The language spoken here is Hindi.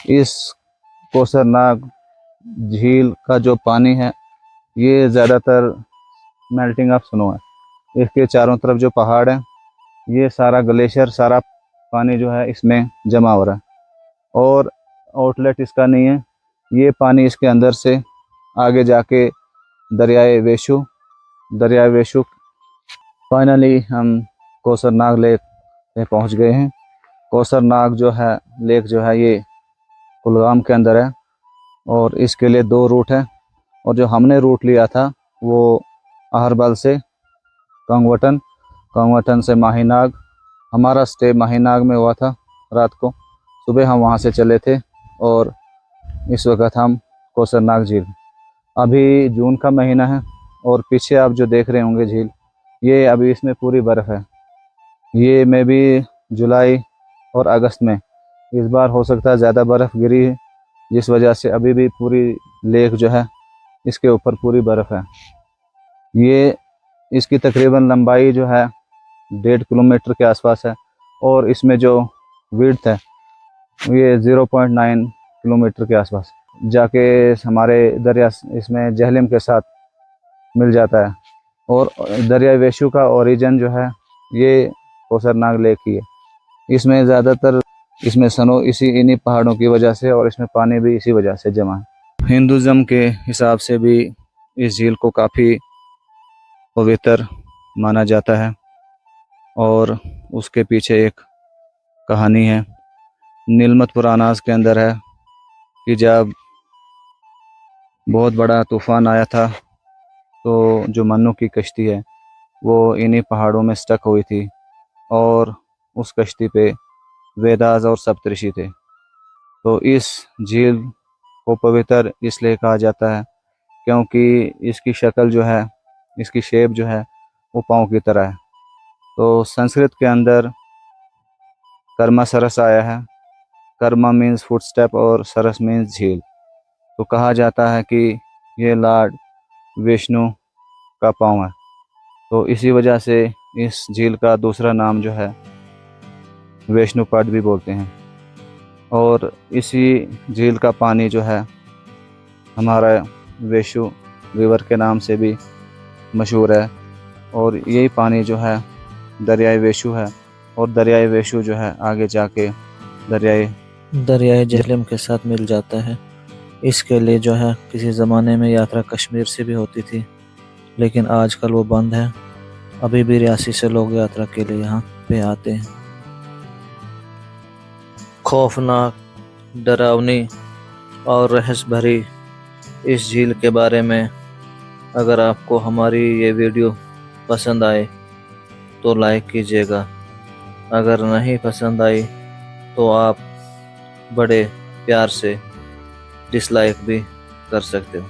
इस कोसरनाग झील का जो पानी है ये ज़्यादातर मेल्टिंग ऑफ स्नो है। इसके चारों तरफ जो पहाड़ है ये सारा ग्लेशियर, सारा पानी जो है इसमें जमा हो रहा है और आउटलेट इसका नहीं है। ये पानी इसके अंदर से आगे जाके दरियाए वेशु फाइनली हम कोसरनाग लेक में पहुंच गए हैं। कोसरनाग जो है लेक जो है ये कुलगाम के अंदर है और इसके लिए 2 रूट हैं और जो हमने रूट लिया था वो अहरबल से कंगवटन से माहीनाग। हमारा स्टे माहीनाग में हुआ था रात को। सुबह हम वहाँ से चले थे और इस वक्त हम कोसरनाग झील। अभी जून का महीना है और पीछे आप जो देख रहे होंगे झील, ये अभी इसमें पूरी बर्फ़ है। ये मे भी जुलाई और अगस्त में इस बार हो सकता है ज़्यादा बर्फ़ गिरी है, जिस वजह से अभी भी पूरी लेक जो है इसके ऊपर पूरी बर्फ़ है। ये इसकी तकरीबन लंबाई जो है 1.5 किलोमीटर के आसपास है और इसमें जो विड्थ है ये 0.9 किलोमीटर के आसपास जाके हमारे दरिया इसमें जहलम के साथ मिल जाता है। और दरिया वेशु का ओरिजिन जो है ये कोसरनाग लेक ही है। इसमें ज़्यादातर इसमें स्नो इन्हीं पहाड़ों की वजह से और इसमें पानी भी इसी वजह से जमा है। हिंदुज़म के हिसाब से भी इस झील को काफ़ी पवित्र माना जाता है और उसके पीछे एक कहानी है। नीलमत पुरानास के अंदर है कि जब बहुत बड़ा तूफ़ान आया था तो जो मन्नू की कश्ती है वो इन्हीं पहाड़ों में स्टक हुई थी और उस कश्ती पे वेदास और सप्तऋषि थे। तो इस झील को पवित्र इसलिए कहा जाता है क्योंकि इसकी शक्ल जो है, इसकी शेप जो है वो पाँव की तरह है। तो संस्कृत के अंदर कर्मा सरस आया है। कर्मा मीन्स फुटस्टेप और सरस मीन्स झील। तो कहा जाता है कि ये लॉर्ड विष्णु का पाँव है। तो इसी वजह से इस झील का दूसरा नाम जो है वैष्णोपद भी बोलते हैं। और इसी झील का पानी जो है हमारा वेशु रिवर के नाम से भी मशहूर है और यही पानी जो है दरियाए वेशु है और दरियाए वेशु जो है आगे जाके दरियाए झेलम के साथ मिल जाता है। इसके लिए जो है किसी ज़माने में यात्रा कश्मीर से भी होती थी, लेकिन आजकल वो बंद है। अभी भी रियासी से लोग यात्रा के लिए यहाँ पे आते हैं। खौफनाक, डरावनी और रहस्य भरी इस झील के बारे में अगर आपको हमारी ये वीडियो पसंद आए तो लाइक कीजिएगा। अगर नहीं पसंद आई तो आप बड़े प्यार से डिसलाइक भी कर सकते हो।